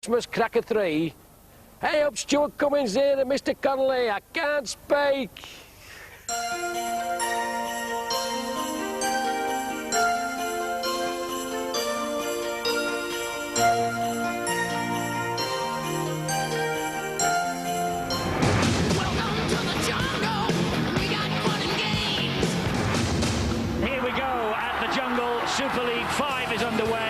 Christmas cracker 3. Hey up, Stuart Cummins here and Mr. Connolly, I can't speak. Welcome to the jungle. We got fun and games. Here we go at the jungle. Super League 5 is underway.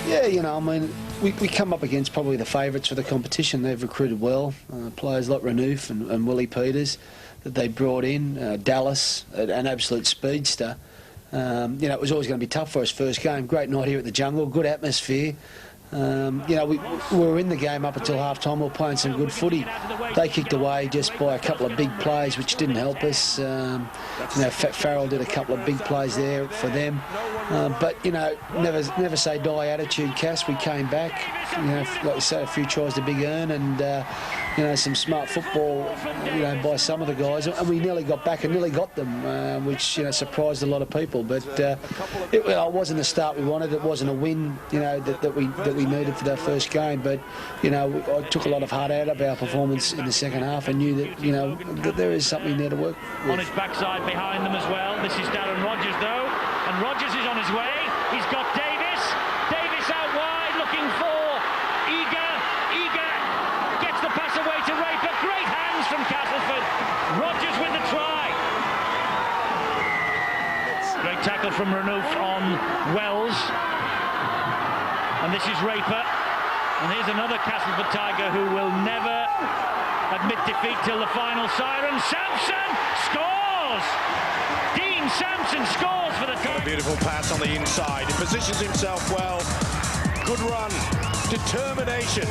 Yeah, you know, I mean, we come up against probably the favourites for the competition. They've recruited well. Players like Renouf and Willie Peters that they brought in. Dallas, an absolute speedster. You know, it was always going to be tough for us first game. Great night here at the Jungle, good atmosphere. You know, we were in the game up until half-time. We were playing some good footy. They kicked away just by a couple of big plays, which didn't help us. You know, Farrell did a couple of big plays there for them. But, you know, never say die attitude, Cass. We came back, you know, like you said, a few tries to Big Earn and, you know, some smart football, you know, by some of the guys. And we nearly got back and nearly got them, which, you know, surprised a lot of people. But it wasn't the start we wanted. It wasn't a win, you know, that we needed for that first game. But, you know, I took a lot of heart out of our performance in the second half and knew that, you know, that there is something there to work with. On his backside behind them as well. This is Darren Rogers, though. And Rogers is on his way. He's got Davis. Davis out wide, looking for Eager. Eager gets the pass away to Raper. Great hands from Castleford. Rogers with the try. Great tackle from Renouf on Wells. And this is Raper. And here's another Castleford Tiger who will never admit defeat till the final siren. Sampson scores! Dean Sampson scores for the Tigers. A beautiful pass on the inside. He positions himself well. Good run. Determination.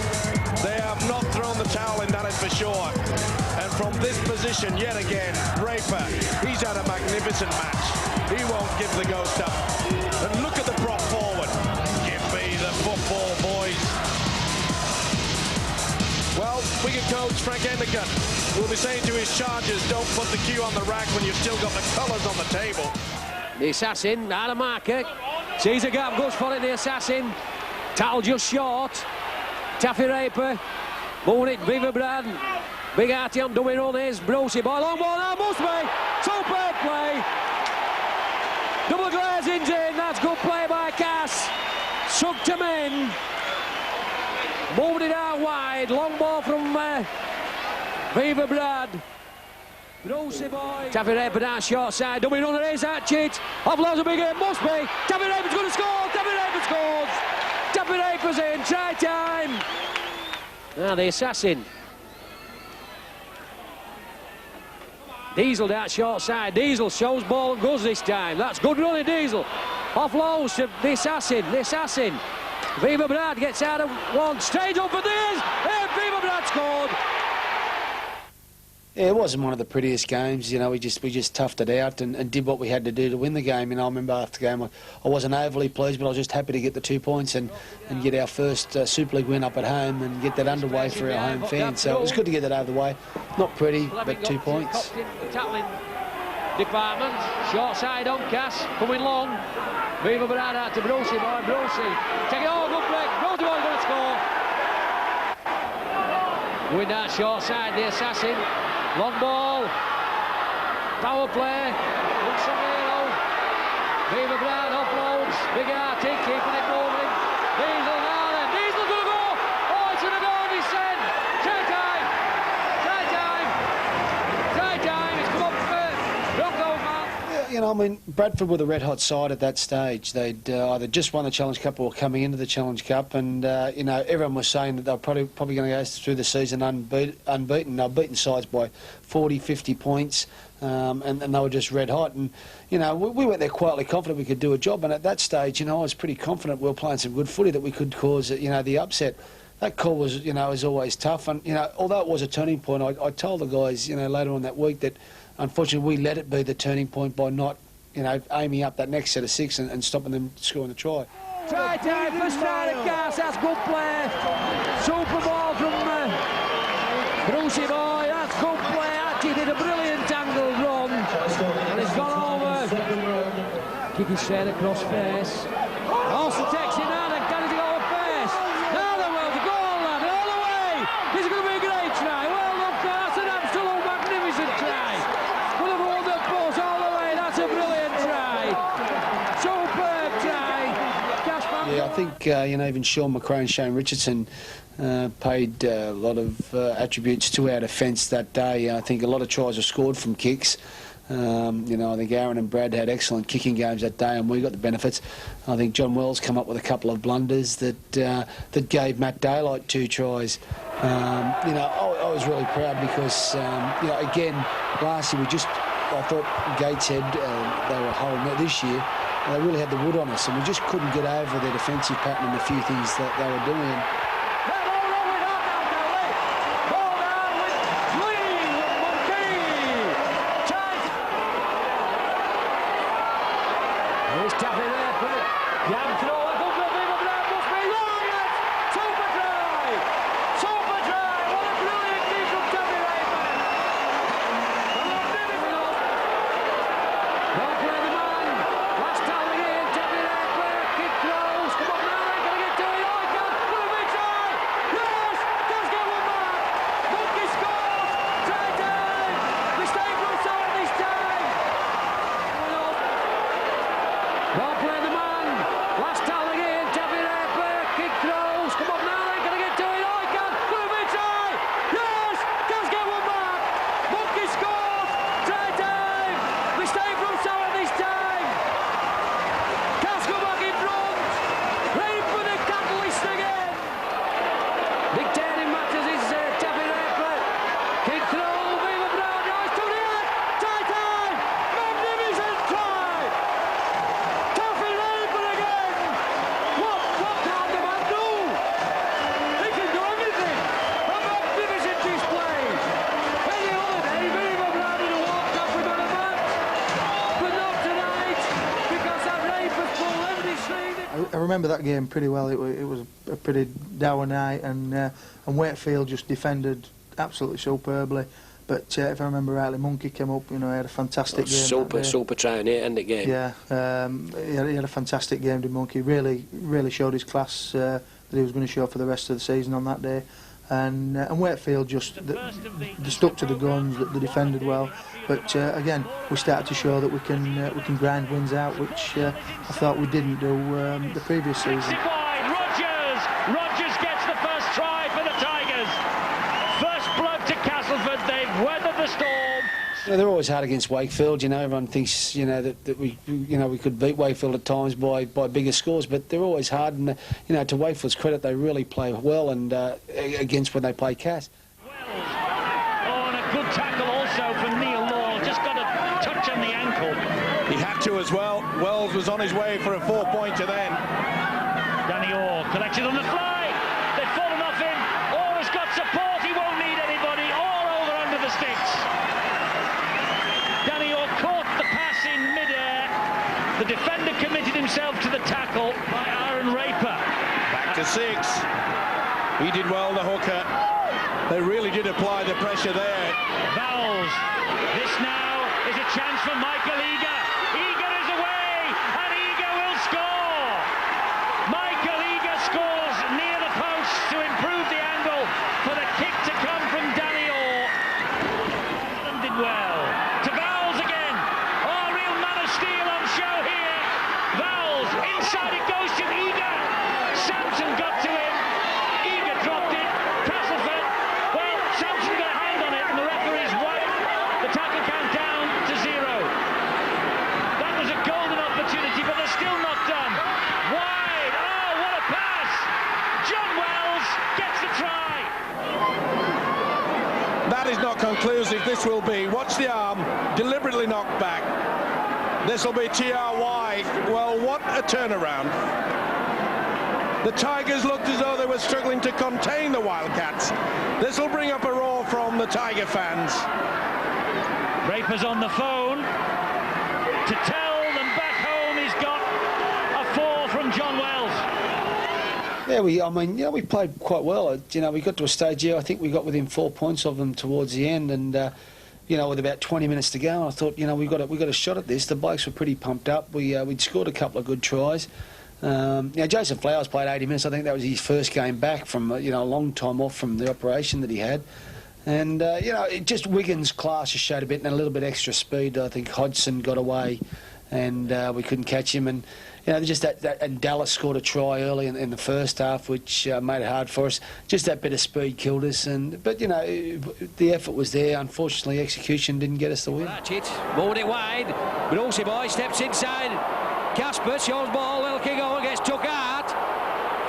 They have not thrown the towel in, that is for sure. And from this position, yet again, Raper, he's had a magnificent match. He won't give the ghost up. And look at the prop forward. Give me the football, boys. Well, wicket coach Frank Endicott will be saying to his chargers, don't put the cue on the rack when you've still got the colours on the table. The assassin, out of marker, sees a gap, goes for it, the assassin. Tackle just short. Taffy Raper, moving it, Viva Brad. Big Artie on doing on his, Brucey boy, long ball now, must be. Superb play. Double glazing's in, that's good play by Cass. Sucked him in. Moved it out wide, long ball from Viva Brad. Brucey boy. Taffy Raper down short side, dummy runner is that cheat. Offloads a big hit, must be. Taffy Raper's going to score, Taffy Raper scores. Taffy Raper's in, try time. Now the assassin. Diesel down short side, Diesel shows ball and goes this time. That's good running, Diesel. Offloads to the assassin. Viva Brad gets out of one, straight up for this. Viva Brad scored. Yeah, it wasn't one of the prettiest games. You know, we just toughed it out and did what we had to do to win the game. You know, I remember after the game, I wasn't overly pleased, but I was just happy to get the 2 points and get our first Super League win up at home and get that underway for our home fans. So it was good to get that out of the way. Not pretty, but 2 points. Tackling department, short side on Cass, coming long. Viva Brad out to Brucey, boy, Brucey. Take it all, good break. Brucey boy's going to score. With that short side, the assassin. Long ball. Power play. Unsomero. Viva Brad offloads. Big Artie keeping it moving. Diesel now. Diesel's going to go. Oh, it's going to go on his send. Try time. Try time. Try time. It's come up Bronco man. Yeah, you know, I mean, Bradford were the red-hot side at that stage. They'd either just won the Challenge Cup or coming into the Challenge Cup, and you know, everyone was saying that they were probably going to go through the season unbeaten. They were beaten sides by 40, 50 points, and they were just red-hot. And you know, we went there quietly confident we could do a job. And at that stage, you know, I was pretty confident we were playing some good footy that we could cause, you know, the upset. That call was, you know, is always tough. And you know, although it was a turning point, I told the guys, you know, later on that week that unfortunately we let it be the turning point by not, you know, aiming up that next set of 6 and stopping them scoring the try. Try time, first try at Cass, that's good play. Super ball from Brucey boy, that's good play. He did a brilliant angled run and it's gone over. Kicking straight across face. Also takes it out and carries it over face. Now the world, the goal lad, all the way. This is going to be a great try. Well done, that's an absolute magnificent try. Would have rolled the post all the way, that's a brilliant try. Superb try. Yeah, I think, you know, even Sean McRae and Shane Richardson paid a lot of attributes to our defence that day. I think a lot of tries were scored from kicks. You know, I think Aaron and Brad had excellent kicking games that day and we got the benefits. I think John Wells come up with a couple of blunders that gave Matt Daylight 2 tries. You know, I was really proud because, you know, again, last year I thought Gateshead, they were holding it this year. They really had the wood on us and we just couldn't get over their defensive pattern and the few things that they were doing. He's tapping there, put it. Young throw, a good for Viva Brad, must be long, that's super try! Super try, what a brilliant kick from Tommy Rayman! Don't play the man, last time again, Tommy Rayman, kick throws, come on now, ain't gonna get to it, oh he can, put a big try! Yes, does get one back! Monkey scores, try time! Mistake from Stuart this time! Don't play the man. Last towel again. Tapping there. Kick throws. Come on now. Ain't gonna get to it. Oh, he can. Put a big try. Yes. Can't get one back. Monkey scores. Try time. Mistake from Sauer this time. Can't go back in front. Ready for the catalyst again. Dictating matters is Tapping there. Kick throw. Viva Brad. Rise to the end. Try time. Magnificent try. Taffy Raper again! What can the man do? He can do everything! A magnificent display! Any other day, Viva Brad would have walked off with a match, but not tonight, because that Raper's pulled every sleeve. I remember that game pretty well. It was a pretty dour night, and Wakefield just defended absolutely superbly. But if I remember rightly, Monkey came up. You know, he had a fantastic game. Super try in it, end the game. Yeah, he had a fantastic game. Did Monkey really showed his class that he was going to show for the rest of the season on that day. And Wakefield just they stuck to the guns. They defended well. But again, we started to show that we can grind wins out, which I thought we didn't do the previous season. Rogers gets the first try for the Tigers. First blood to Castleford. They've weathered the storm. You know, they're always hard against Wakefield. You know, everyone thinks, you know, that we could beat Wakefield at times by bigger scores, but they're always hard. And you know, to Wakefield's credit, they really play well and against when they play Cass. Oh, and a good tackle also from Neil Law. Just got a touch on the ankle. He had to as well. Wells was on his way for a 4-pointer then. Danny Orr collected on the fly. They've fallen off him. Orr has got support. He won't need anybody. All over under the sticks. foul by Aaron Raper. Back to 6. He did well, the hooker. They really did apply the pressure there. Vowles. This now is a chance for Michael Eager. Eager is away, and Eager will score. Michael Eager scores near the post to improve the angle for the kick to come from Danny Orr. And did well. To Vowles again. Oh, real man of steel on show here. Vowles, inside it goes to Eager. Sampson got to him. Eager dropped it. Castleford. Well, Sampson got a hand on it, and the referee's wiped the tackle count down to 0. That was a golden opportunity, but they're still not done. Wide. Oh, what a pass. John Wells gets the try. That is not conclusive. This will be. Watch the arm. Deliberately knocked back. This will be TRY. Well, what a turnaround. The Tigers looked as though they were struggling to contain the Wildcats. This will bring up a roar from the Tiger fans. Raper's on the phone to tell them back home he's got a 4 from John Wells. Yeah, we played quite well. We got to a stage here, I think we got within 4 points of them towards the end, and with about 20 minutes to go, I thought, we got a shot at this. The blokes were pretty pumped up. We'd scored a couple of good tries. Jason Flowers played 80 minutes. I think that was his first game back from a long time off from the operation that he had. And just Wigan's class just showed a bit and a little bit extra speed. I think Hodgson got away, and we couldn't catch him. And just that and Dallas scored a try early in the first half, which made it hard for us. Just that bit of speed killed us. But the effort was there. Unfortunately, execution didn't get us the win. That's it. Moving it wide. Brucey boy steps inside. Casper shows ball, little kick on, gets took out.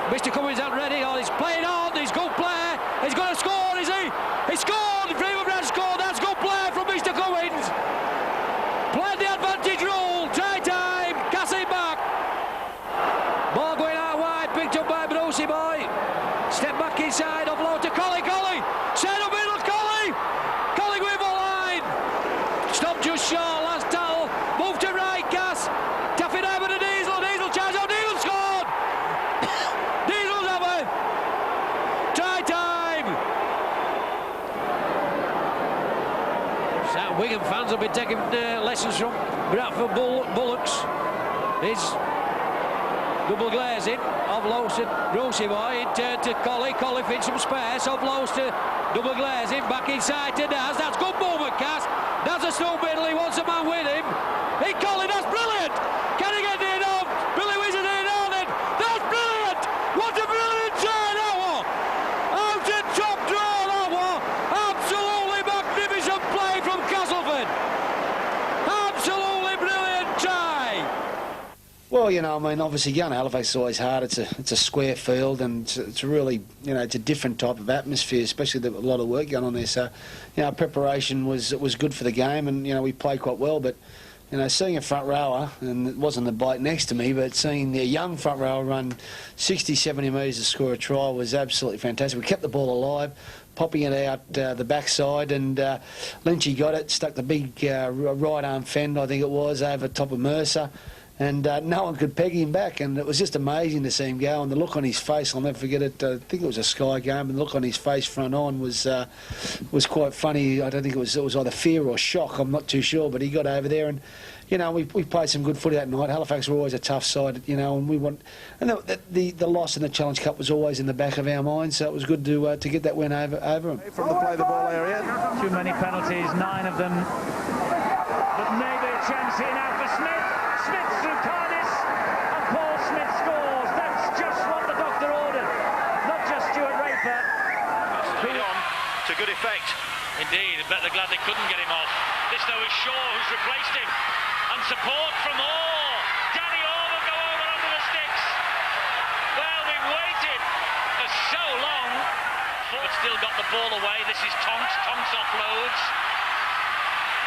Mr. Cummins out ready, he's playing on, he's good play, he's going to score, is he? He scored, Freeman Brand scored, that's good play from Mr. Cummins. Played the advantage rule, try time, Cassie back. Ball going out wide, picked up by Brucey boy. Step back inside, offload to Collie, set up middle, Collie with the line. Stop just short, last towel, move to right, Cass. Taffy Diamond to Diesel charged out, Diesel scored! Diesel's over! Try time! So Wigan fans will be taking lessons from Bradford Bullocks. His double glazing, offloads to Brucey boy, in turn to Collie finds some space, offloads to double glazing, back inside to Daz, that's good movement, Cass. That's a snow middle, he wants a man with him. Hey, Collie, that's brilliant! Can he get it off? Billy Wizard in on it! That's brilliant! What a brilliant try that was! Out and top draw that was! Absolutely magnificent play from Castleford! Absolutely brilliant try! Well, obviously going to Halifax is always hard. It's a square field, and it's really, it's a different type of atmosphere, especially with a lot of work going on there. So, preparation was good for the game, and we played quite well. But seeing a front rower, and it wasn't the bloke next to me, but seeing the young front rower run 60, 70 metres to score a try was absolutely fantastic. We kept the ball alive, popping it out the backside, and Lynchy got it, stuck the big right arm fend, I think it was, over top of Mercer. And no one could peg him back, and it was just amazing to see him go. And the look on his face, I'll never forget it. I think it was a Sky game, and the look on his face front on was quite funny. I don't think it was either fear or shock. I'm not too sure, but he got over there, and we played some good footy that night. Halifax were always a tough side, and we want. And the loss in the Challenge Cup was always in the back of our minds, so it was good to get that win over them. From the play the ball area. Too many penalties, 9 of them. But maybe a chance here now for Smith. Smith through Cardis, and Paul Smith scores. That's just what the doctor ordered, not just Stuart Raper. Lead on to good effect. Indeed, I bet they're glad they couldn't get him off. This though is Shaw who's replaced him, and support from Orr. Danny Orr will go over under the sticks. Well, we've waited for so long, but still got the ball away. This is Tonks. Tonks offloads,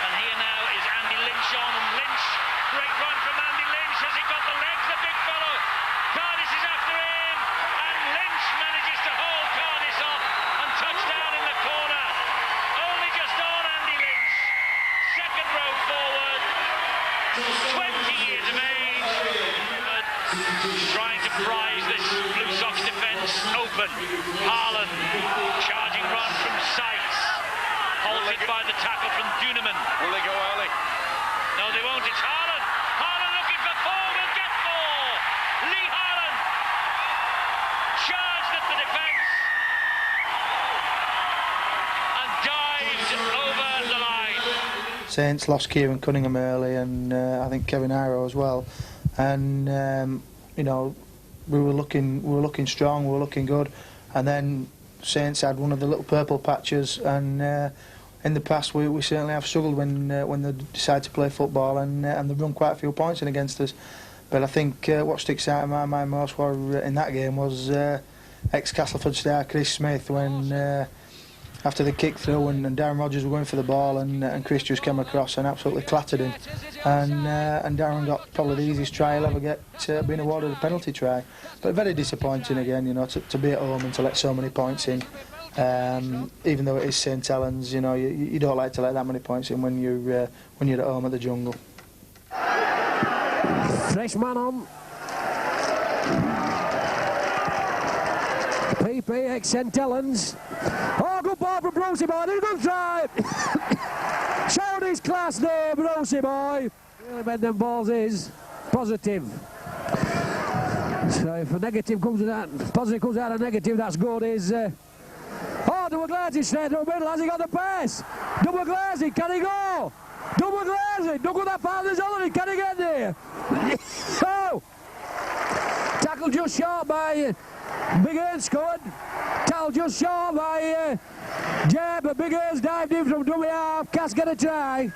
and here now is Andy Lynch on, and Lynch. Great run from Andy Lynch. Has he got the legs, the big fellow? Cardis is after him, and Lynch manages to hold Cardis off and touchdown in the corner. Only just on Andy Lynch. Second row forward. 20 years of age. trying to prize this Blue Sox defence open. Haaland, charging run from Sykes, halted by the tackle from Duneman. Will they go early? No, they won't. It's Haaland. Haaland looking for four. Will get four. Lee Haaland charged at the defence and dived over the line. Saints lost Kieran Cunningham early, and I think Kevin Iro as well. And you know, we were looking strong, we were looking good, and then Saints had one of the little purple patches. And in the past, we certainly have struggled when they decide to play football, and they've run quite a few points in against us. But I think what sticks out in my mind most in that game was ex-Castleford star Chris Smith, when after the kick through and Darren Rodgers were going for the ball, and Chris just came across and absolutely clattered him, and Darren got probably the easiest try he'll ever get, being awarded a penalty try. But very disappointing again, you know, to be at home and to let so many points in. Even though it is St Helens, you know, you don't like to let that many points in when you're at home at the Jungle. Fresh man on. PP ex St Helens. Oh, good ball from Brucey boy. Did a good try. Showed his class there, Brucey boy. Really made them balls is positive. So if a negative comes out, positive comes out of negative, that's good. Is oh, double glazing straight through the middle. Has he got the pace? Double glazing, can he go? Double glazing, look at that father's on. Can he get there? Oh! Tackle just short by Big Earn scored. Tackle just short by Jay, but Big Earn's dived in from dummy half. Cass get a try.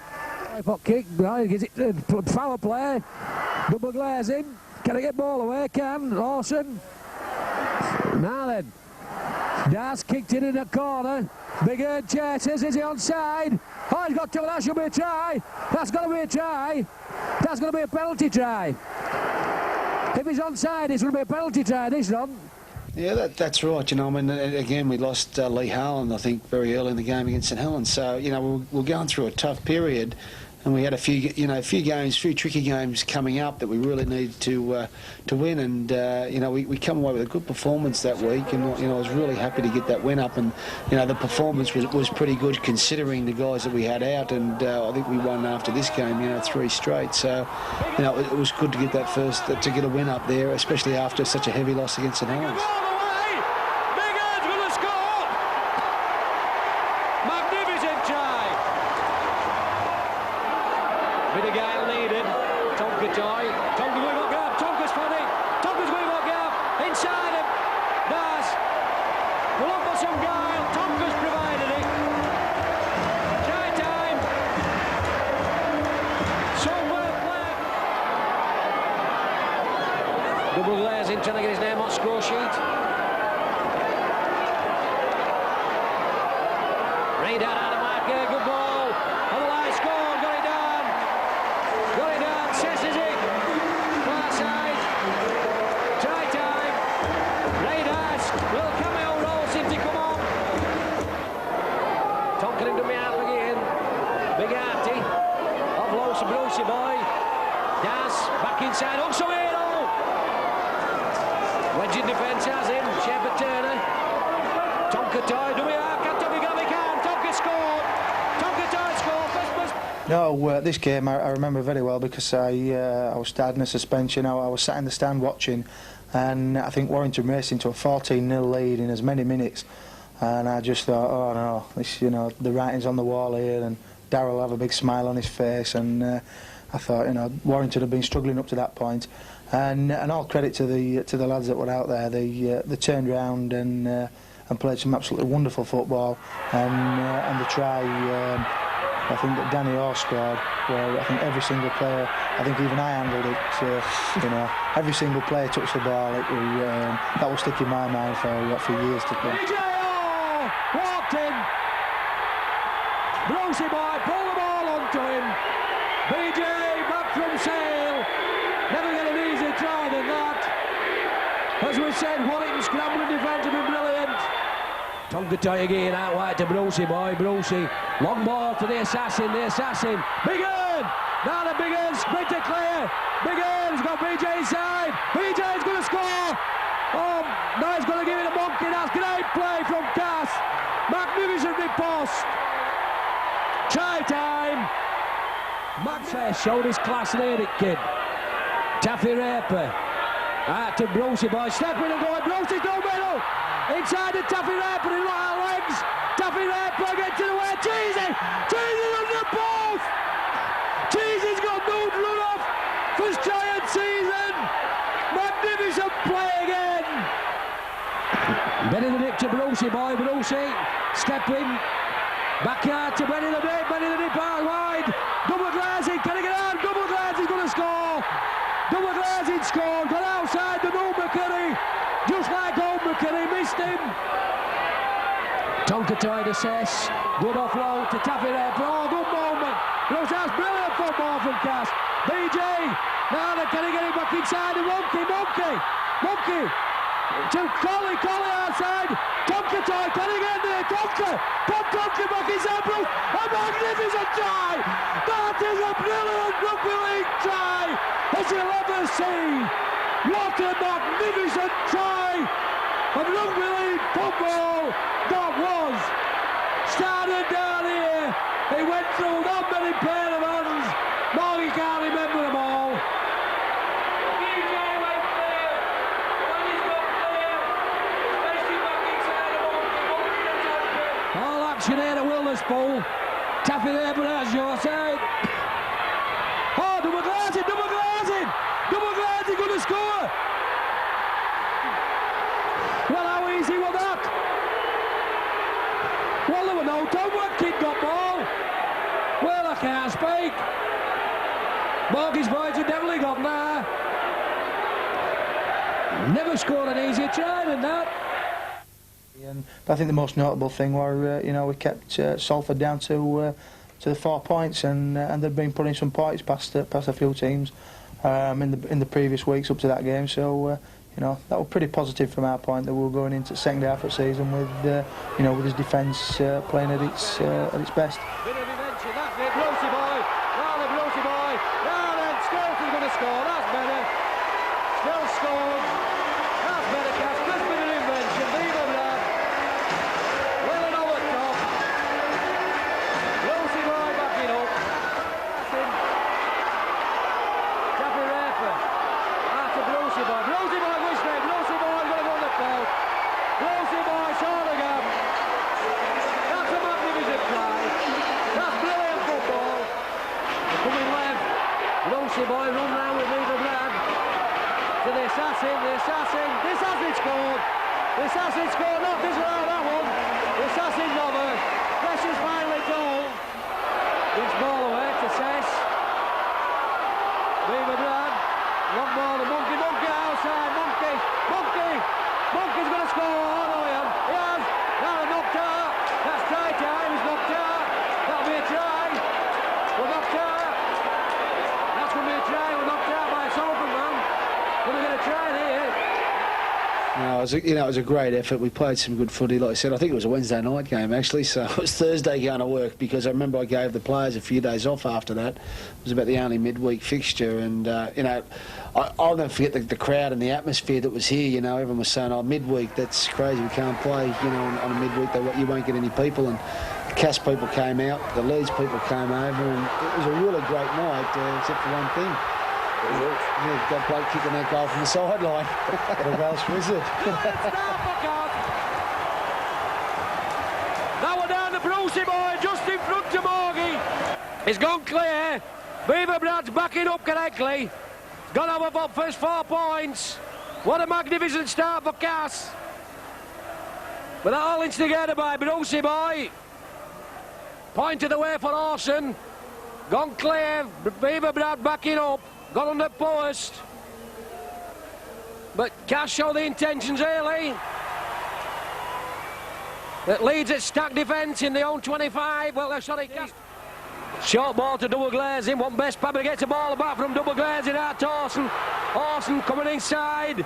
High-foot kick, is it foul play? Double glazing. Can he get ball away? Can. Lawson. Now then. Das kicked in the corner. Big Earn chases. Is he onside? Oh, he's got two. That should be a try. That's got to be a try. That's going to be a penalty try. If he's onside, it's going to be a penalty try, this one. Yeah, that's right. You know, I mean, again, we lost Lee Haaland, I think, very early in the game against St Helens. So, you know, we're going through a tough period, and we had a few tricky games coming up that we really needed to win. And you know, we come away with a good performance that week, and you know, I was really happy to get that win up. And you know, the performance was pretty good considering the guys that we had out. And I think we won after this game, you know, 3 straight. So, you know, it was good to get that first, to get a win up there, especially after such a heavy loss against St Helens. Double glazing, trying to get his name on score sheet. Reid out of marker, good ball. On the line, score, got it down. Got it down, sesses it. Far side. Try time. Reid has. Will cameo roll, seems to come on. Tonkin into me out again. Big Artie. Offload to Brucey boy. Das, back inside, Unsumero. Wedge in defence has him, Shepard Turner. Tonka Toy, do we have? Can Tonka go? We can. Tonka scored. Tonka Toy scored. No, this game I remember very well because I was starting a suspension. I was sat in the stand watching, and I think Warrington racing to a 14-0 lead in as many minutes. And I just thought, oh no, this, you know, the writing's on the wall here, and Darryl will have a big smile on his face. And I thought, you know, Warrington had been struggling up to that point. And all credit to the lads that were out there. They turned round and played some absolutely wonderful football. And the try, I think that Danny Orr scored, where I think every single player, I think even I handled it. You know, every single player touched the ball. That will stick in my mind for years to come. Walked in. Brucey boy, pull the ball onto him. BJ back from Sale. Never get an easy try than that. As we said, Warrington scrambling defence have been brilliant. Tonga tie again out wide to Brucey boy. Brucey, long ball to the assassin. Big Earn. Now the Big Ames sprint it clear. Big Ames got BJ inside. BJ's going to score. Oh, now he's going to give it a monkey. That's great play from Cass. Magnificent riposte. Try time. Max showed his class and it, kid. Taffy Raper. Out to Brucey boy. Step in and go. Brucey go middle. Inside the Taffy Raper in right legs. Taffy Raper gets to the way. Cheesy. Cheesy under the post. Cheesy's got no run off for his giant season. Magnificent play again. Benny the dip to Brucey boy. Brucey step in. Backyard to Benny the dip. Benny the dip out wide. Double glazing. Can he get out? Double glazing's going to score. Double glazing scored. Got outside the no McKinney. Just like old McKinney. Missed him. Tonka tried to assess. Good offload to Taffy Raper. Oh, good moment. That's brilliant football from Cass. BJ. Now can he get it back inside? And Monkey. To Collie outside. Tonka try. Can he get there? Tonka. Pop Tonka back inside. Bruce. A magnificent try. That is a brilliant rugby league try. As you'll ever see. What a magnificent try of rugby league football that was. Started down here. He went through that many pair of hands. Morgan can't remember them all. All action here at Wilderness Bowl. Taffy Raper has your side. Oh, double glazing. Double glazing going to score. Well, how easy was that? Well, there were no homework. Kid got ball. Well, I can't speak. Morgan's boys have definitely got there. Never scored an easier try than that. But I think the most notable thing were, we kept Salford down to the 4 points, and they'd been putting some points past a few teams in the previous weeks up to that game. So that was pretty positive from our point, that we were going into the second half of the season with with his defence playing at its best. Bit of invention, that's it. Brucey boy. Now the Brucey boy. Now then, Skelton's going to score. That's better. Still scores. That's better, Cass. Just bit of invention. Leave him there. Well and over top. Brucey boy backing up. That's him. Taffy Raper. That's a Brucey boy. Brucey boy goes straight. Brucey boy going to go on the ball. Brucey boy short again. That's a magnificent try. That's brilliant football. Coming left. Brucey boy run round with Viva Brad. To the assassin. The assassin scored. The assassin scored. Not this one, that one. The assassin's over. Pressure's finally goal. It's ball away to Cess. Viva Brad. Long ball to Monkey outside. Monkey's going to score. Oh no, he has. Now a knocked out. That's try time. He's knocked out. That'll be a try. We're knocked out. That's going to be a try. We're knocked out by a Salford man. Going to get a try here. It was a great effort. We played some good footy. Like I said, I think it was a Wednesday night game actually, so it was Thursday going to work, because I remember I gave the players a few days off after that. It was about the only midweek fixture, and I'll never forget the crowd and the atmosphere that was here. Everyone was saying, "Oh, midweek, that's crazy. We can't play. On a midweek, you won't get any people." And the Cass people came out, the Leeds people came over, and it was a really great night, except for one thing. Got bloke kicking that goal from the sideline. The Welsh wizard. Now we're down to Brucey boy, just in front of Morgie. He's gone clear. Beaver Brad's backing up correctly. Gone over for first 4 points. What a magnificent start for Cass. But that all instigated by Brucey boy. Pointed away for Orson. Gone clear. Beaver Brad backing up. Got on the post. But Cass showed the intentions early. That leads at stack defence in the own 25. Well, they're sorry, Cass. Short ball to Double Glazing. One best Pablo gets the ball back from Double Glazing out to Orson. Orson coming inside.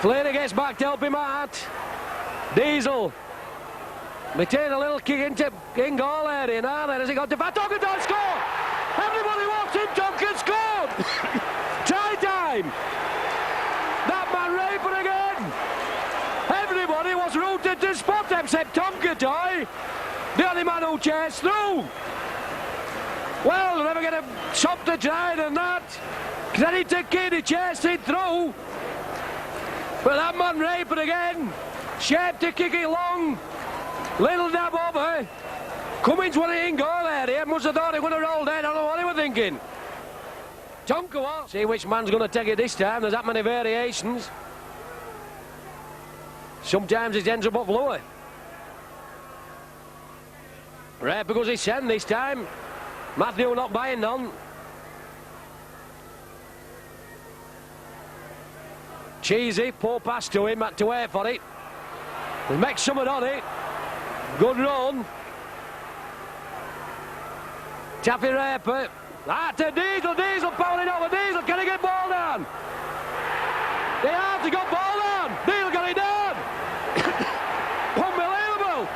Flaney gets back to help him out. Diesel. They take a little kick into in goal area now. Then has he got to Tonkin don't score? Everybody wants him. Tonkin scored. Try time. That man Raper again. Everybody was rooted to spot except Tonkin, the only man who chased through. Well, they're never going to stop the try than that. Credit to Kid, he chased it through. But that man Raper again. Shape to kick it long. Little dab over. Cummins won it in goal area. Must have thought he would have rolled in. I don't know what he was thinking. Tonka was. See which man's going to take it this time. There's that many variations. Sometimes it ends up lower. Right, because he's sent this time. Matthew not buying none. Cheesy, poor pass to him, had to wait for it. He makes something on it. Good run. Taffy Raper. To Diesel powering over. Diesel, can he get ball down? They have to get ball down. Diesel got it down. Unbelievable.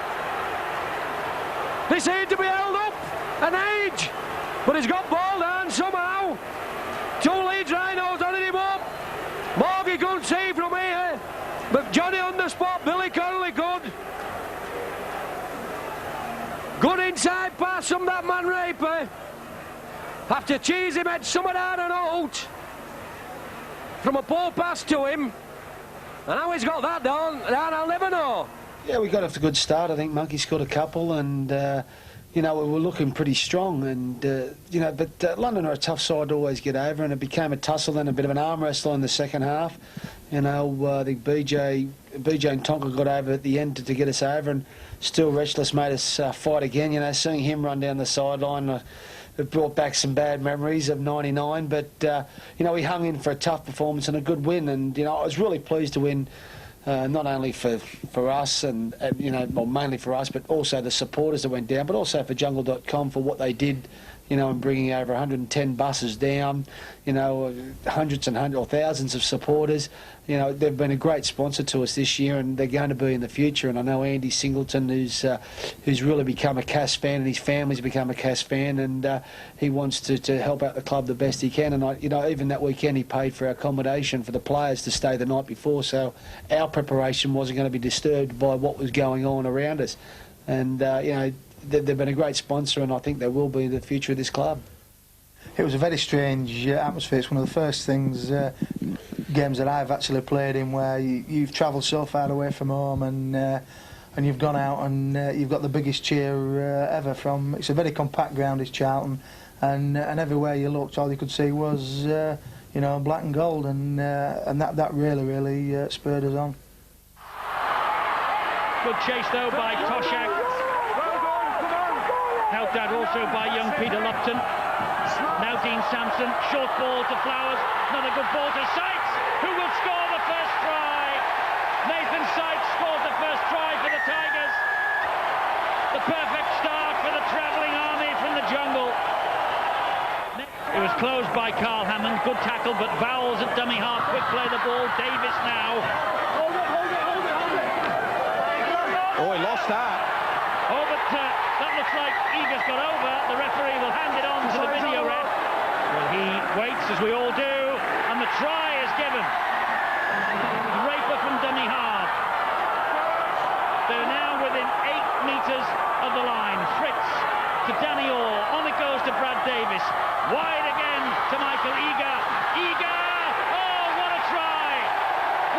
They seem to be held up an age, but he's got ball down somehow. Two lead rhinos on him up. Morgie couldn't see from here, but Johnny on the spot. Billy Connolly good. Good inside pass from that man Raper. After Cheesy made someone out and out from a poor pass to him. And how he's got that down, I'll never know. Yeah, we got off a good start. I think Monkey scored a couple, and you know, we were looking pretty strong. And you know, but London are a tough side to always get over, and it became a tussle and a bit of an arm wrestle in the second half. You know, I think BJ and Tonka got over at the end to get us over, and still Restless made us fight again. You know, seeing him run down the sideline. It brought back some bad memories of '99, but you know, we hung in for a tough performance and a good win. And you know, I was really pleased to win, not only for us and you know, well, mainly for us, but also the supporters that went down, but also for Jungle.com for what they did. You know, in bringing over 110 buses down, you know, hundreds or thousands of supporters. You know, they've been a great sponsor to us this year, and they're going to be in the future. And I know Andy Singleton, who's really become a Cass fan, and his family's become a Cass fan, and he wants to help out the club the best he can. And you know, even that weekend, he paid for our accommodation for the players to stay the night before, so our preparation wasn't going to be disturbed by what was going on around us. And you know, they've been a great sponsor, and I think they will be the future of this club. It was a very strange atmosphere. It's one of the first games that I've actually played in where you've travelled so far away from home, and you've gone out and you've got the biggest cheer ever from. It's a very compact ground, is Charlton, and everywhere you looked, all you could see was you know, black and gold, and that really spurred us on. Good chase though by Toshak. Helped out also by young Peter Lupton. Now Dean Sampson, short ball to Flowers, another good ball to Sykes, who will score the first try. Nathan Sykes scores the first try for the Tigers. The perfect start for the travelling army from the jungle. It was closed by Carl Hammond, good tackle, but Vowles at dummy half, quick play the ball, Davis now. Oh, he lost that. Oh, but that looks like Eagers got over. The referee will hand it on to the video ref. Well, he waits, as we all do, and the try is given. Raper from dummy half. They're now within 8 metres of the line. Fritz to Danny Orr. On it goes to Brad Davis. Wide again to Michael Eager. Eager! Oh, what a try!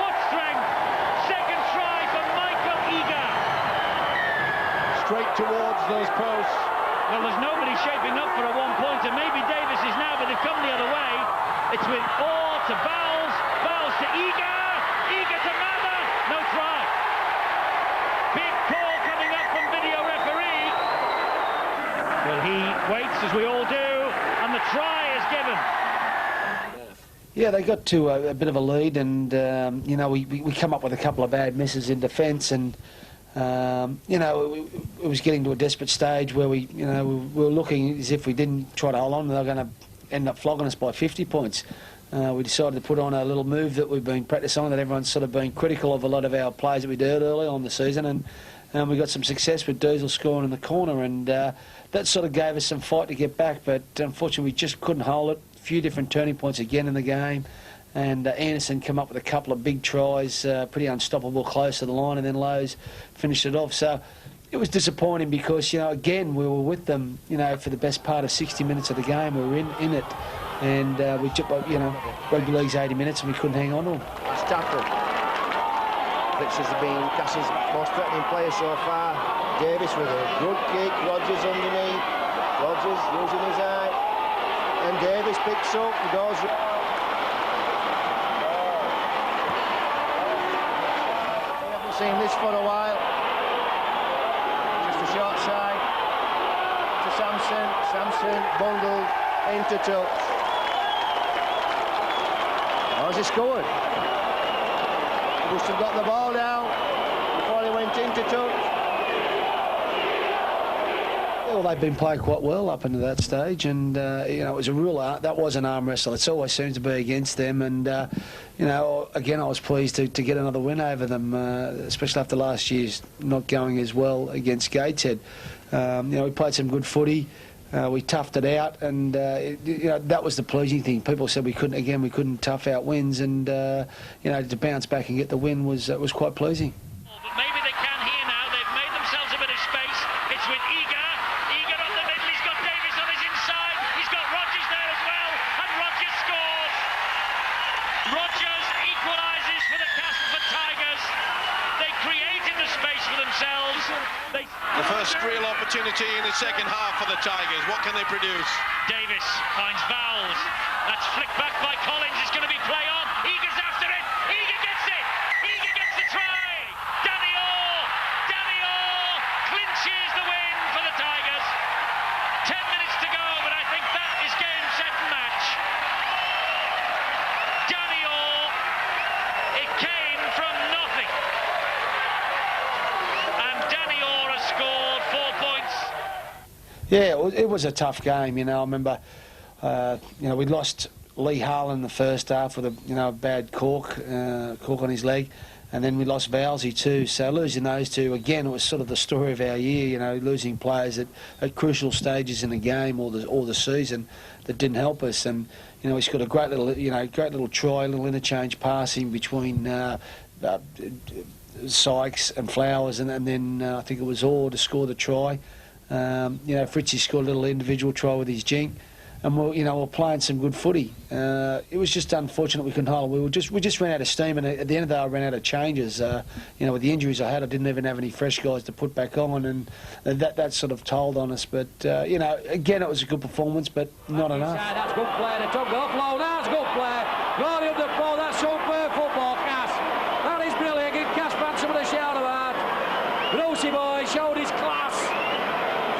What strength! Second try for Michael Eager. Straight towards those posts. Well, there's nobody shaping up for a one-pointer. Maybe Davis is now, but they've come the other way. It's with Orr to Vowles, Vowles to Eager, Eager to Mather, no try. Big call coming up from video referee. Well, he waits, as we all do, and the try is given. Yeah, they got to a bit of a lead, and you know, we come up with a couple of bad misses in defence, and you know, it was getting to a desperate stage where we were looking as if we didn't try to hold on, they were going to end up flogging us by 50 points. We decided to put on a little move that we've been practicing on, that everyone's sort of been critical of a lot of our plays that we did early on the season, and and we got some success with Diesel scoring in the corner, and that sort of gave us some fight to get back, but unfortunately we just couldn't hold it. A few different turning points again in the game, and Anderson came up with a couple of big tries, pretty unstoppable close to the line, and then Lowe's finished it off. So it was disappointing because, you know, again, we were with them, you know, for the best part of 60 minutes of the game. We were in it, and we just, you know, rugby league's 80 minutes and we couldn't hang on to them. It's tackle. Richards has been Cass's most threatening player so far. Davis with a good kick, Rogers underneath. Rogers using his eye. And Davis picks up and goes. We haven't seen this for a while. Just a short side to Sampson. Sampson bundled into touch. How's he scored? Must have got the ball down before he went into touch. Well, they've been playing quite well up into that stage, and you know, it was a real that was an arm wrestle. It's always seems to be against them, and you know, again, I was pleased to get another win over them, especially after last year's not going as well against Gateshead. You know, we played some good footy. We toughed it out, and you know, that was the pleasing thing. People said we couldn't tough out wins, and you know, to bounce back and get the win was quite pleasing. But maybe they can here now. They've made themselves a bit of space. It's with Eager. Eager up the middle. He's got Davis on his inside. He's got Rogers there as well, and Rogers scores. Rogers equalises for the Castleford Tigers. They created the space for themselves. The first real opportunity in the second half for the Tigers. What can they produce? Davis finds Vowles. That's flicked back by Collins. It's going to be play on. Eager's after it. Eager gets it. Eager gets the try. Danny Orr clinches the win for the Tigers. 10 minutes to go, but I think that is game, set and match. Danny Orr, it came from nothing. And Danny Orr has scored 4 points. Yeah, it was a tough game. You know, I remember, you know, we lost Lee Harlan in the first half with a bad cork on his leg, and then we lost Vowlesy too. So losing those two again, it was sort of the story of our year. You know, losing players at crucial stages in the game or the season that didn't help us. And you know, we scored a great little try, little interchange passing between Sykes and Flowers, and then I think it was Orr to score the try. You know, Fritzy scored a little individual try with his jink, and we're playing some good footy. It was just unfortunate we couldn't hold. We just ran out of steam, and at the end of the day, I ran out of changes. You know, with the injuries I had, I didn't even have any fresh guys to put back on, and that sort of told on us. But you know, again, it was a good performance, but not enough. That's good play. The top offload. That's good play. Glory up the ball. That's superb football, Cass. That is brilliant. Give Cass back some of the shout of that. Brucey boy showed his class.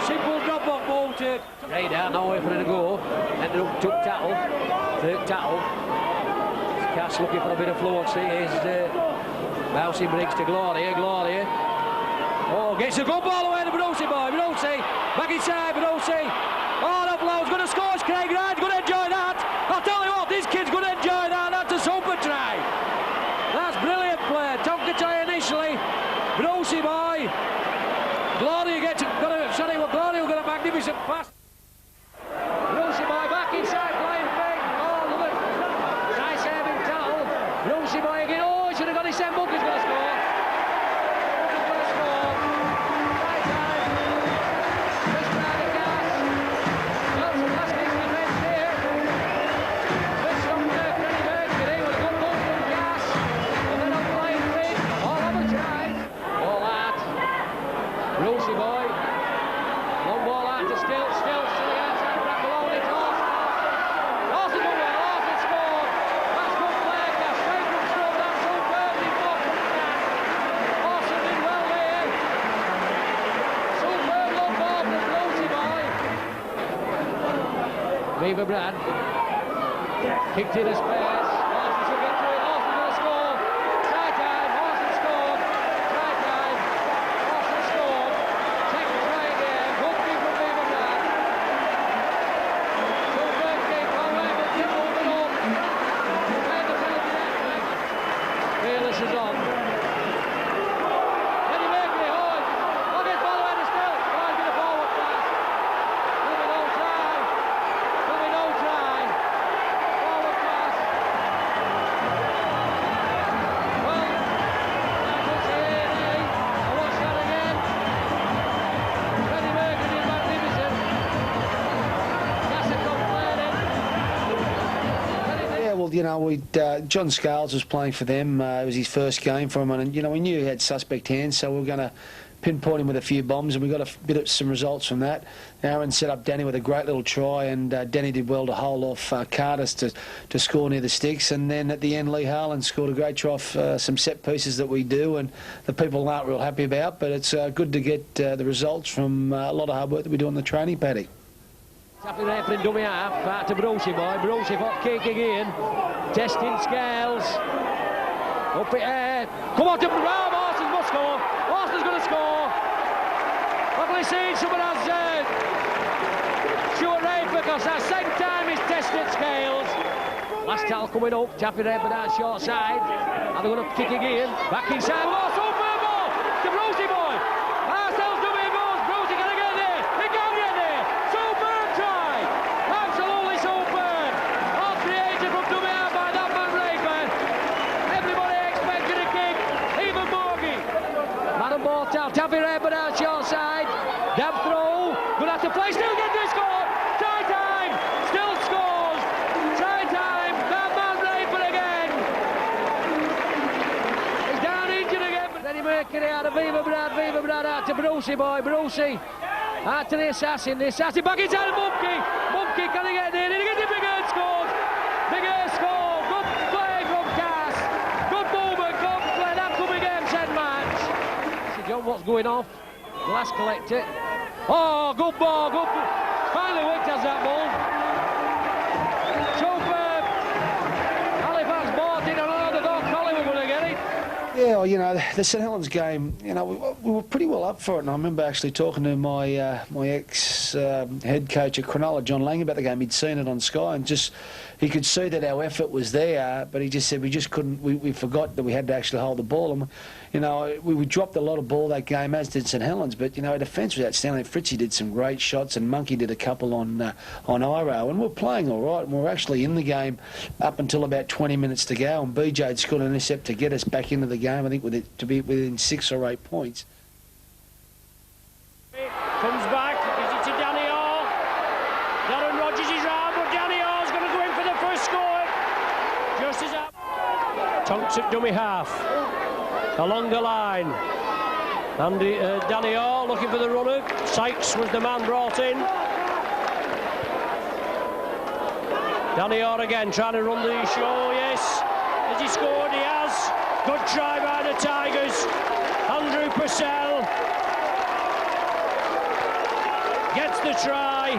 Simple drop-off ball to... Right down, no way for him to go. Ended up took tackle. Third tackle. Cass looking for a bit of fluency. Here's bouncing Briggs to Gloria. Oh, gets a good ball away to Brucey boy. Brucey, back inside Brucey. Oh, the flow's going to score. It's Craig Ryan's going to enjoy that. I'll tell you what, this kid's going to enjoy that. That's a super try. That's brilliant play. Took the try initially. Brucey boy. Gloria Gloria will get a magnificent pass. Brucey boy back inside playing big. Oh, look at nice having tackle. Brucey boy again. Oh, he should have got his 10 book. He's going to score. He's going to score. Right time. Just trying to cast. Nelson Haskins defence here. This from Freddie Mercury with a good goal from Cass. And then on playing big. All over try. All that. Brucey boy. Long ball out to still the outside back below it. Awesome good one, Awesome scored. That's good play, Cass. Straight from scrum, that's superbly fought from Cass. Awesome did well there. Superb long ball from Brucey boy. Beaver Brand. Kicked in a space. Awesome should get through it. Awesome going to score. Try time. Awesome scored. Try time. Awesome scored. Second try again. Good kick from Beaver Brand. Superb kick. However, keep moving up. Made the penalty net. Fearless is on. Eddie Mercury, hard. you know, John Scales was playing for them. It was his first game for him, and you know, we knew he had suspect hands, so we were going to pinpoint him with a few bombs, and we got a bit of some results from that. Aaron set up Danny with a great little try, and Danny did well to hold off Carter's to score near the sticks, and then at the end Lee Harlan scored a great try off some set pieces that we do, and the people aren't real happy about, but it's good to get the results from a lot of hard work that we do on the training paddock. Tapping there for dummy half, back to Brucey boy, Brucey for kick again, testing Scales, up it air, come on to Marston must score, Marston's going to score, lovely scene, someone has Stuart Raper, because that same time he's tested Scales, last tackle coming up, tapping Raper down short side, and they're going to kick again, back inside, oh, super ball to Brucey boy, Arsenal's dummy goes, Brucey going to get there, he can't get there, superb try, absolutely superb, all created from dummy half by that man Raper, everybody expected a kick, even Morgie, Madam Mortal, tapping Raper down short side, dab throw, going to have to play, still get this score, try time, still scores, try time, that man Raper again, he's down injured again, but then he making it out of Viva Brad out to Brucey boy, Brucey, out to the assassin back inside of Mumkey, can he get there, did he get the big head scores, good play from Cass, good movement, good play, that could be game set match, see John what's going off, Glass collect it, oh good ball, finally Wick has that ball, superb, Halifax bought it, and I know they thought Collie were going to get it. Yeah, well, you know, the St Helens game, you know, we were pretty well up for it, and I remember actually talking to my my ex-head coach at Cronulla, John Lang, about the game. He'd seen it on Sky, and just he could see that our effort was there, but he just said we just couldn't, we forgot that we had to actually hold the ball, and, you know, we dropped a lot of ball that game, as did St Helens, but, you know, our defence was outstanding. Fritzy did some great shots, and Monkey did a couple on Iro, and we're playing all right, and we're actually in the game up until about 20 minutes to go, and BJ had scored an intercept to get us back into the game, I think, with it to be within 6 or 8 points. Comes back, is it to Danny Orr? Darren Rogers is round, but Danny Orr's going to go in for the first score. Just as up. Tonks at dummy half. Along the line. Danny Orr looking for the runner. Sykes was the man brought in. Danny Orr again trying to run the show, yes. Has he scored? He has. Good try by the Tigers. Andrew Purcell gets the try.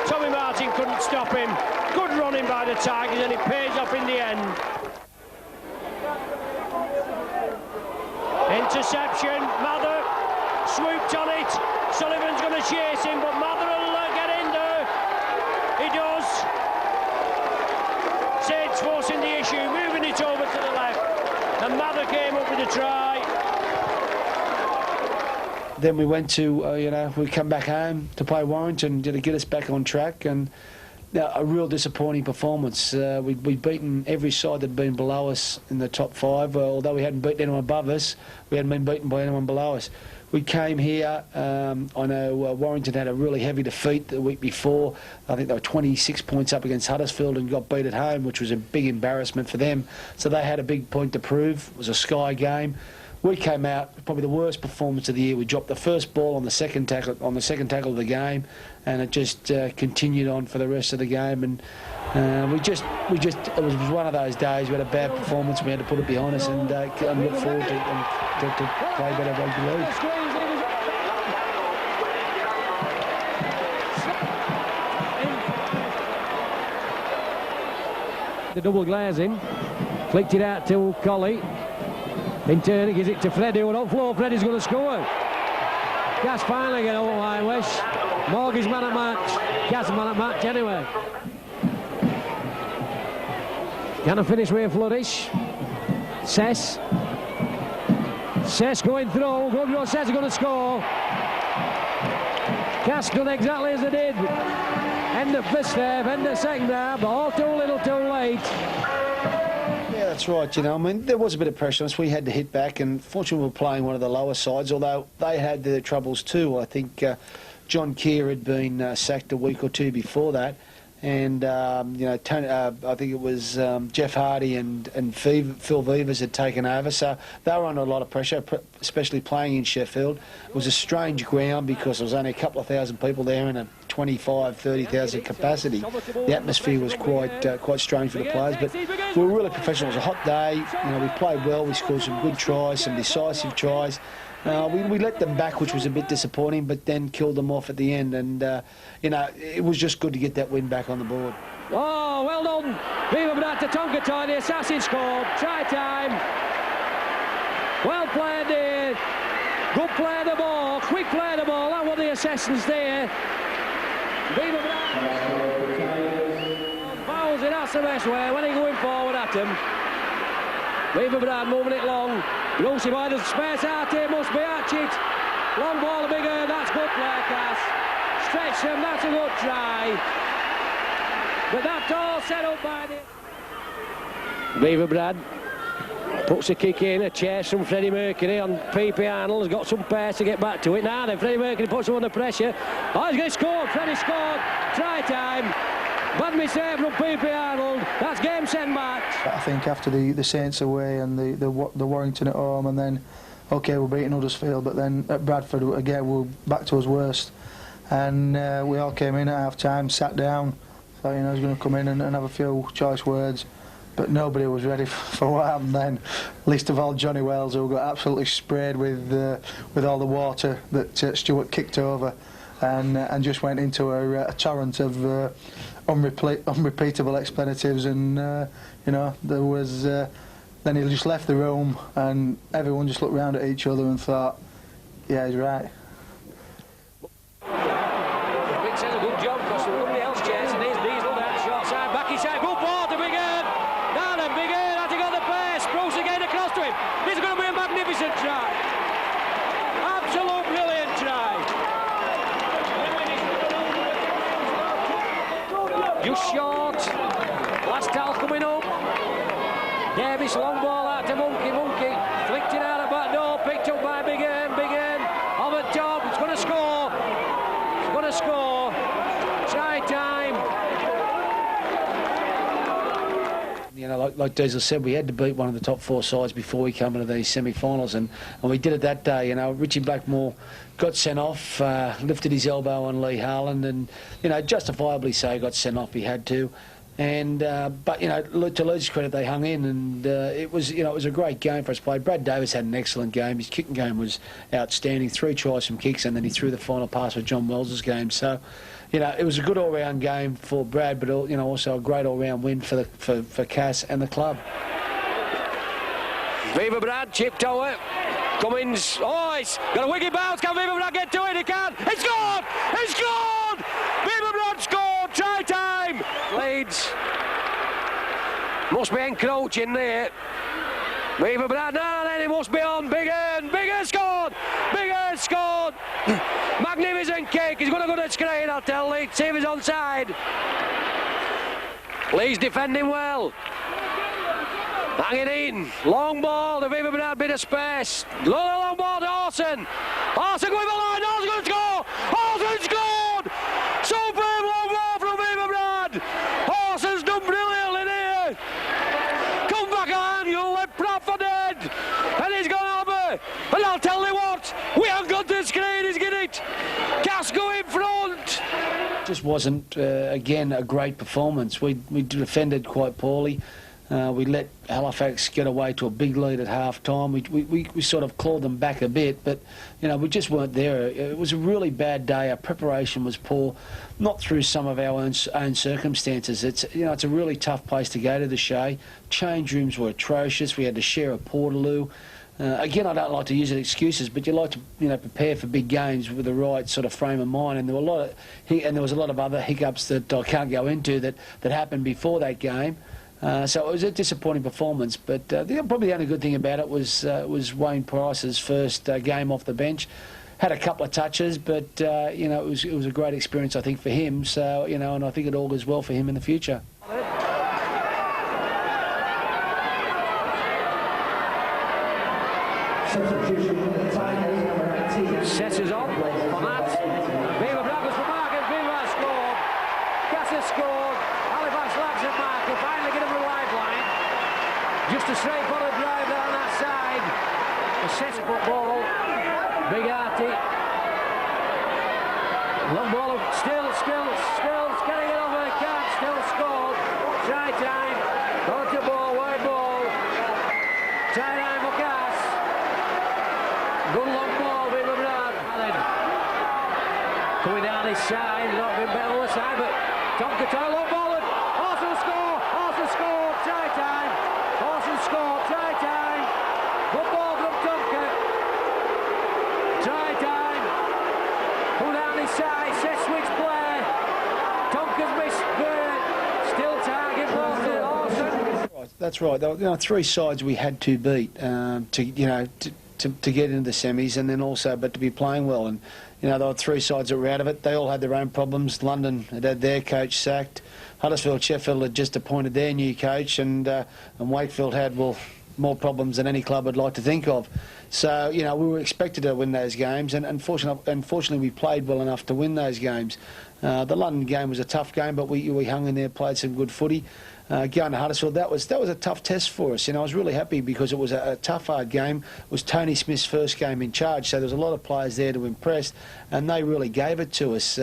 Tommy Martin couldn't stop him. Good running by the Tigers, and it pays off in the end. Interception, Mather swooped on it. Sullivan's going to chase him, but Mather will get in there. He does. Sade's forcing the issue, moving it over to the left. And Mather came up with a try. Then we went to, you know, we come back home to play Warrington to get us back on track, and a real disappointing performance. We'd beaten every side that had been below us in the top 5. Although we hadn't beaten anyone above us, we hadn't been beaten by anyone below us. We came here, I know Warrington had a really heavy defeat the week before. I think they were 26 points up against Huddersfield and got beat at home, which was a big embarrassment for them. So they had a big point to prove. It was a Sky game. We came out, probably the worst performance of the year. We dropped the first ball on the second tackle of the game, and it just continued on for the rest of the game. And it was one of those days. We had a bad performance. We had to put it behind us and look forward to play better rugby league. The double glazing, flicked it out to Colley. In turn, he gives it to Freddie, who on floor. Freddie's going to score. Cass finally get over line, wish. Morgan's man at match. Cass man at match anyway. Can I finish with a flourish? Sess going through. Good, Sess is going to score. Cass done exactly as they did. End of first half, end of second half, but all too little too late. Yeah, that's right, you know, I mean, there was a bit of pressure on us. We had to hit back, and fortunately we were playing one of the lower sides, although they had their troubles too. I think John Keir had been sacked a week or two before that, And you know, Tony, I think it was Jeff Hardy and Phil Vivas had taken over, so they were under a lot of pressure, especially playing in Sheffield. It was a strange ground because there was only a couple of thousand people there in a 25,000-30,000 capacity. The atmosphere was quite strange for the players, but we were really professional. It was a hot day. You know, we played well. We scored some good tries, some decisive tries. We let them back, which was a bit disappointing, but then killed them off at the end. And, you know, it was just good to get that win back on the board. Oh, well done. Viva Brad to Tonkatai, the assassin scored. Try time. Well played there. Good play of the ball. Quick play of the ball. That was the assassins there. Viva Brad. Fouls it, that's the best way. When he going forward at him. Viva Brad moving it long. Lucy by the space out here, must be at it. Long ball, bigger, that's good play, Cass. Stretch them, that's a good try. But that's all set up by the... Viva Brad puts a kick in, a chase from Freddie Mercury on P.P. Arnold. Has got some pace to get back to it. Now then, Freddie Mercury puts him under pressure. Oh, he's going to score. Freddie scored. Try time. Bad mistake from P.P. Arnold. That's game, set, match. I think after the Saints away and the Warrington at home, and then, OK, we're beating Huddersfield, but then at Bradford, again, we're back to us worst. And we all came in at half-time, sat down, thought, you know, he was going to come in and have a few choice words, but nobody was ready for what happened then. Least of all Johnny Wells, who got absolutely sprayed with all the water that Stuart kicked over, and just went into a torrent of unrepeatable expletives, and you know, there was then he just left the room and everyone just looked round at each other and thought, yeah, he's right. Vic says a good job because nobody else chasing his Diesel down short side, back inside, good ball to Big Earn. Now then, Big Earn has got the pace. Bruce again across to him. This is going to be a magnificent try. Absolute brilliant try. Just short. Last towel coming up. Davis long ball out to Monkey. Flicked it out of back door. Picked up by Big Earn. Over top. It's going to score. Try time. You know, like Diesel said, we had to beat one of the top 4 sides before we come into these semi-finals, and we did it that day. You know, Richie Blackmore got sent off, lifted his elbow on Lee Harland, and, you know, justifiably so, got sent off. He had to. And but, you know, to Leeds' credit, they hung in, and it was a great game for us to play. Brad Davis had an excellent game. His kicking game was outstanding. 3 tries from kicks, and then he threw the final pass for John Wells' game. So, you know, it was a good all-round game for Brad, but, you know, also a great all-round win for Cass and the club. Viva Brad, chipped over. Cummins, oh, he's got a wicked bounce. Can Viva Brad get to it? He can. It's scored! It's scored! Viva Brad scored! Try time! Leeds must be encroaching there. Viva Brad, now then, it must be on. Big Earn scored! Big Earn scored! Magnificent kick. He's going to go to the screen, I'll tell Leeds. See if he's onside. Leeds defending well. Hanging in, long ball to Viva Brad, bit of space. Long ball to Orson. Orson going for the line, Orson going to score. Orson scored! Superb long ball from Viva Brad. Orson's done brilliantly there. Come back on, you left Pratt for dead. And he's gone over. And I'll tell you what, we haven't got the screen, he's getting it. Gas go in front. Just wasn't, again, a great performance. We defended quite poorly. We let Halifax get away to a big lead at half-time. We sort of clawed them back a bit, but, you know, we just weren't there. It was a really bad day. Our preparation was poor, not through some of our own circumstances. It's a really tough place to go to the Shea. Change rooms were atrocious. We had to share a portaloo. Again, I don't like to use it excuses, but you like to, you know, prepare for big games with the right sort of frame of mind. And there was a lot of other hiccups that I can't go into that happened before that game. So it was a disappointing performance, but probably the only good thing about it was Wayne Price's first game off the bench. Had a couple of touches, but you know, it was a great experience, I think, for him. So, you know, and I think it augurs well for him in the future. Sets us on for that. Viva Brad was for Mark, and Viva scored. Cass has scored. Just a straightforward drive down that side. A set football. Big Artie. Long ball. Still. Getting it over the card. Still scored. Try time. Got the ball. Wide ball. Try time for Cass. Good long ball. Viva Brad. Coming down his side. Not been better on the side, but Tom Couture. Long ball. Arsenal score. Try time. Arsenal score. Try time. Good ball from Tonka. Try time. Pull down his side. Set switch play. Tonka's missed. Still target ball to Arsenal. That's right. There were 3 sides we had to beat to get into the semis, and then also but to be playing well. And there were 3 sides that were out of it. They all had their own problems. London had their coach sacked. Huddersfield, Sheffield had just appointed their new coach, and Wakefield had more problems than any club I'd like to think of. So we were expected to win those games, and unfortunately we played well enough to win those games. The London game was a tough game, but we hung in there, played some good footy. Going to Huddersfield, that was a tough test for us. I was really happy because it was a tough, hard game. It was Tony Smith's first game in charge, so there was a lot of players there to impress, and they really gave it to us.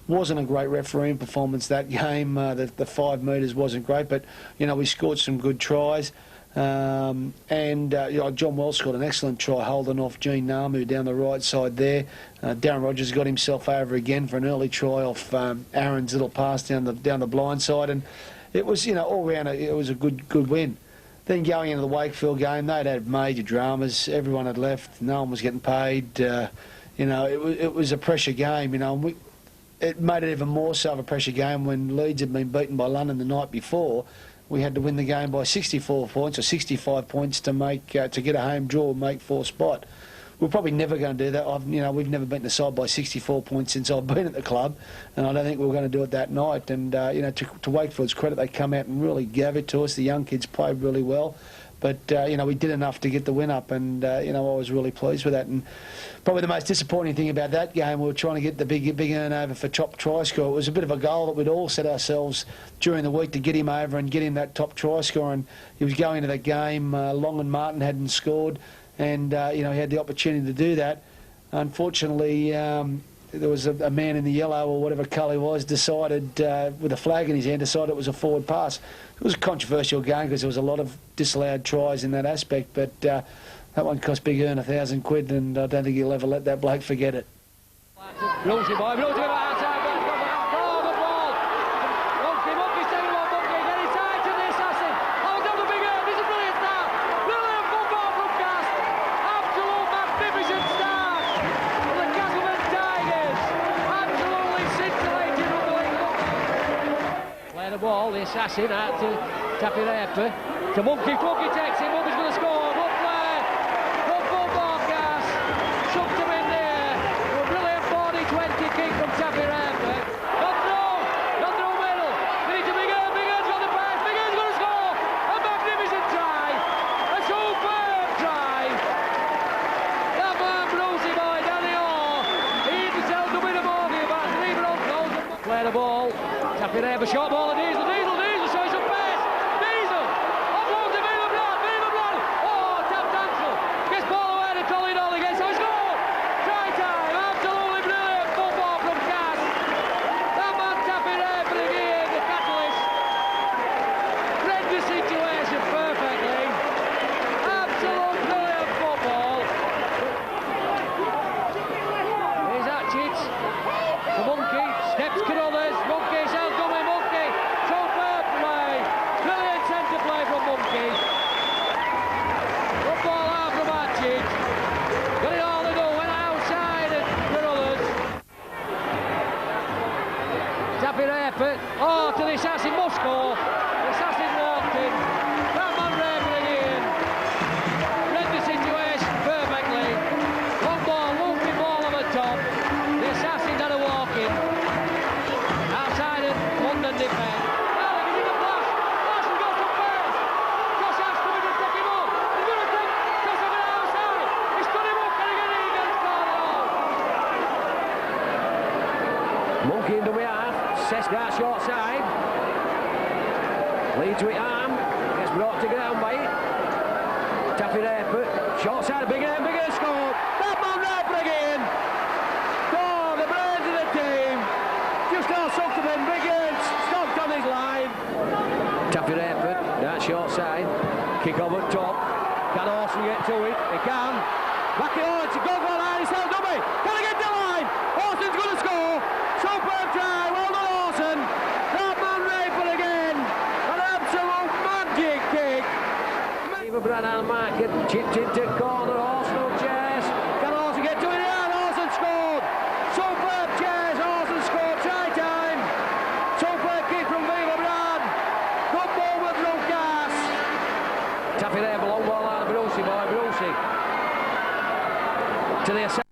Wasn't a great refereeing performance that game. The 5 metres wasn't great, but we scored some good tries. John Wells scored an excellent try holding off Gene Namu down the right side there. Darren Rogers got himself over again for an early try off Aaron's little pass down the blind side, and it was all round it was a good win. Then going into the Wakefield game, they'd had major dramas. Everyone had left. No one was getting paid. It was a pressure game. It made it even more so of a pressure game when Leeds had been beaten by London the night before. We had to win the game by 64 points or 65 points to get a home draw and make 4th spot. We're probably never going to do that. We've never beaten the side by 64 points since I've been at the club, and I don't think we were going to do it that night. And to Wakefield's credit, they come out and really gave it to us. The young kids played really well, but we did enough to get the win up, and I was really pleased with that. And probably the most disappointing thing about that game, we were trying to get the big earn over for top try score. It was a bit of a goal that we'd all set ourselves during the week to get him over and get him that top try score, and he was going into that game. Long and Martin hadn't scored, and he had the opportunity to do that. Unfortunately, there was a man in the yellow or whatever colour he was decided, with a flag in his hand, decided it was a forward pass. It was a controversial game because there was a lot of disallowed tries in that aspect, but that one cost Big Earn £1,000, and I don't think he'll ever let that bloke forget it. Rosie boy, outside, good ball. Monkey's taking the ball, Monkey, get inside to the assassin. Oh, down the Big Earn, this is a brilliant start. Brilliant football from Cass. Absolute magnificent start for the Castleman Tigers. Absolutely scintillating from the league football. Play the ball, the assassin out to Tapirepa. To Monkey takes it, Monkey's going to score. Good play. Good football, Cass. Chucked him in there. A brilliant 40-20 kick from Tapirepa. Gone through middle. Need to Big Earn's got the pass. Big Earn's going to score. A magnificent try. A superb try. That man, Brucey boy, Danny Orr. He himself to win a bogey about 3 Broncos. Play the ball. Tapirepa, short ball, and Diesel shows some pace. Diesel. Offload to Viva Brad. Oh, tapped Ansel. Gets ball away to Colin Hall again, so he scored. Try time. Absolutely brilliant football from Cass. That man Tapirepa again, the catalyst. Read the situation perfectly. Absolute brilliant football. Here's Hatchett. The Monkey. Steps Carruthers. Monkey self-dummy. Monkey. Superb play. Brilliant centre play from Monkey. Good ball out from Hatchett. Got it all to do. Went outside at Carruthers. Tapirepa. Oh, to the assassin. Must score. The assassin walked in. That man Raven again. Read the situation perfectly. Long ball. Looping ball over top. The assassin had a walk in. Outside of London defence. Now he's in the flash. Flash has got some pace. Josh Ash coming to pick him up. He's going to take Josh over the outside. He's got him up. Can he get it? He gets caught all. Monkey into the half. Seska short side. Leads with arm. Gets brought to ground by it. Taffy Raper, short side, bigger score. That man Raper again. Oh, the brains of the team. Just all sucked him in, bigger, stopped on his line. Taffy Raper, that short side, kick over top. Can Orson get to it? He can. Back it on, it's a goal for the line, he's held dummy. Can he get to the line? Orson's going to score. Superb try, well done Orson. That man Raper again. An absolute magic kick. Brad out of market, chipped into corner, Arsenal chase. Can Orson get to it? Yeah, Orson scored. Superb chase, Orson scored, try time. Superb kick from Viva Brad. Good movement from Cass. Taffy there, long ball out of Brucey, boy, Brucey. To the